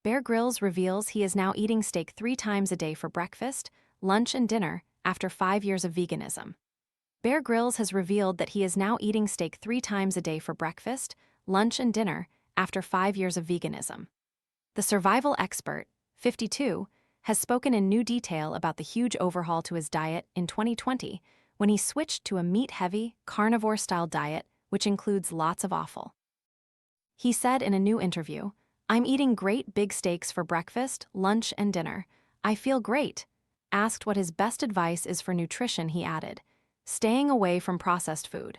Bear Grylls reveals he is now eating steak 3 times a day for breakfast, lunch, and dinner after 5 years of veganism. Bear Grylls has revealed that he is now eating steak 3 times a day for breakfast, lunch, and dinner after 5 years of veganism. The survival expert, 52, has spoken in new detail about the huge overhaul to his diet in 2020 when he switched to a meat-heavy, carnivore-style diet which includes lots of offal. He said in a new interview, "I'm eating great big steaks for breakfast, lunch, and dinner. I feel great." Asked what his best advice is for nutrition, he added, "Staying away from processed food."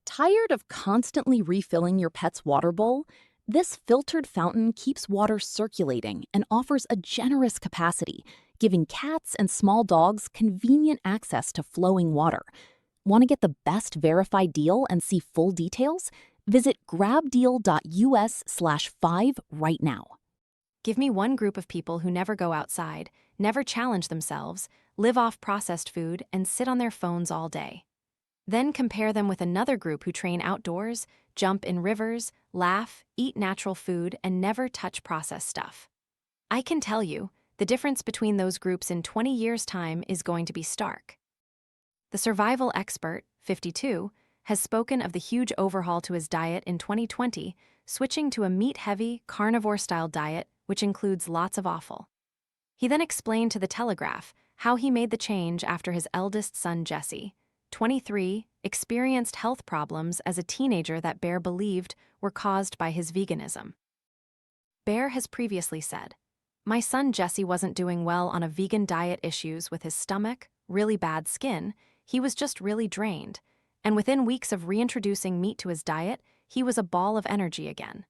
Tired of constantly refilling your pet's water bowl? This filtered fountain keeps water circulating and offers a generous capacity, giving cats and small dogs convenient access to flowing water. Want to get the best verified deal and see full details? Visit grabdeal.us/5 right now. Give me one group of people who never go outside, never challenge themselves, live off processed food, and sit on their phones all day. Then compare them with another group who train outdoors, jump in rivers, laugh, eat natural food, and never touch processed stuff. I can tell you, the difference between those groups in 20 years' time is going to be stark. The survival expert, 52, has spoken of the huge overhaul to his diet in 2020, switching to a meat-heavy, carnivore-style diet which includes lots of offal. He then explained to The Telegraph how he made the change after his eldest son Jesse, 23, experienced health problems as a teenager that Bear believed were caused by his veganism. Bear has previously said, "My son Jesse wasn't doing well on a vegan diet, issues with his stomach, really bad skin, he was just really drained, and within weeks of reintroducing meat to his diet, he was a ball of energy again.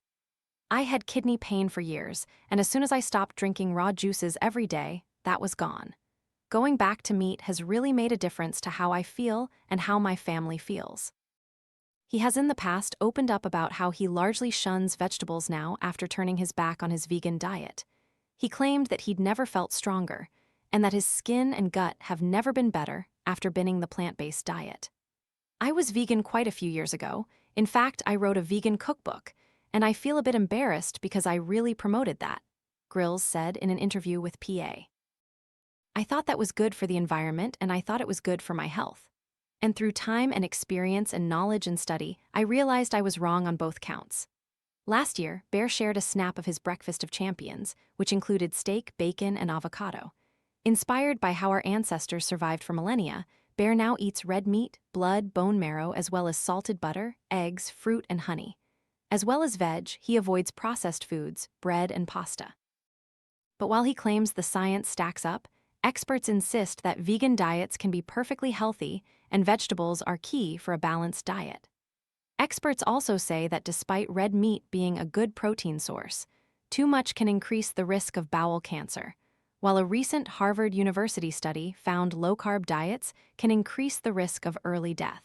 I had kidney pain for years, and as soon as I stopped drinking raw juices every day, that was gone. Going back to meat has really made a difference to how I feel and how my family feels." He has in the past opened up about how he largely shuns vegetables now after turning his back on his vegan diet. He claimed that he'd never felt stronger, and that his skin and gut have never been better after binning the plant-based diet. "I was vegan quite a few years ago. In fact, I wrote a vegan cookbook, and I feel a bit embarrassed because I really promoted that," Grylls said in an interview with PA. "I thought that was good for the environment, and I thought it was good for my health. And through time and experience and knowledge and study, I realized I was wrong on both counts." Last year, Bear shared a snap of his breakfast of champions, which included steak, bacon, and avocado. Inspired by how our ancestors survived for millennia, Bear now eats red meat, blood, bone marrow, as well as salted butter, eggs, fruit, and honey. As well as veg, he avoids processed foods, bread, and pasta. But while he claims the science stacks up, experts insist that vegan diets can be perfectly healthy and vegetables are key for a balanced diet. Experts also say that despite red meat being a good protein source, too much can increase the risk of bowel cancer, while a recent Harvard University study found low-carb diets can increase the risk of early death.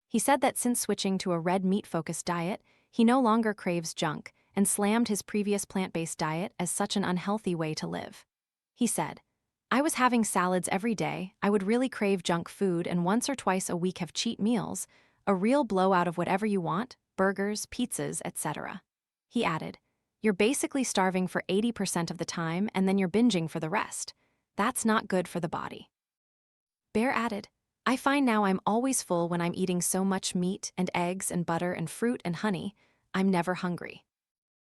He said that since switching to a red meat-focused diet, he no longer craves junk and slammed his previous plant-based diet as such an unhealthy way to live. He said, "I was having salads every day, I would really crave junk food, and once or twice a week have cheat meals, a real blowout of whatever you want, burgers, pizzas, etc." He added, "You're basically starving for 80% of the time and then you're binging for the rest. That's not good for the body." Bear added, "I find now I'm always full when I'm eating so much meat and eggs and butter and fruit and honey. I'm never hungry."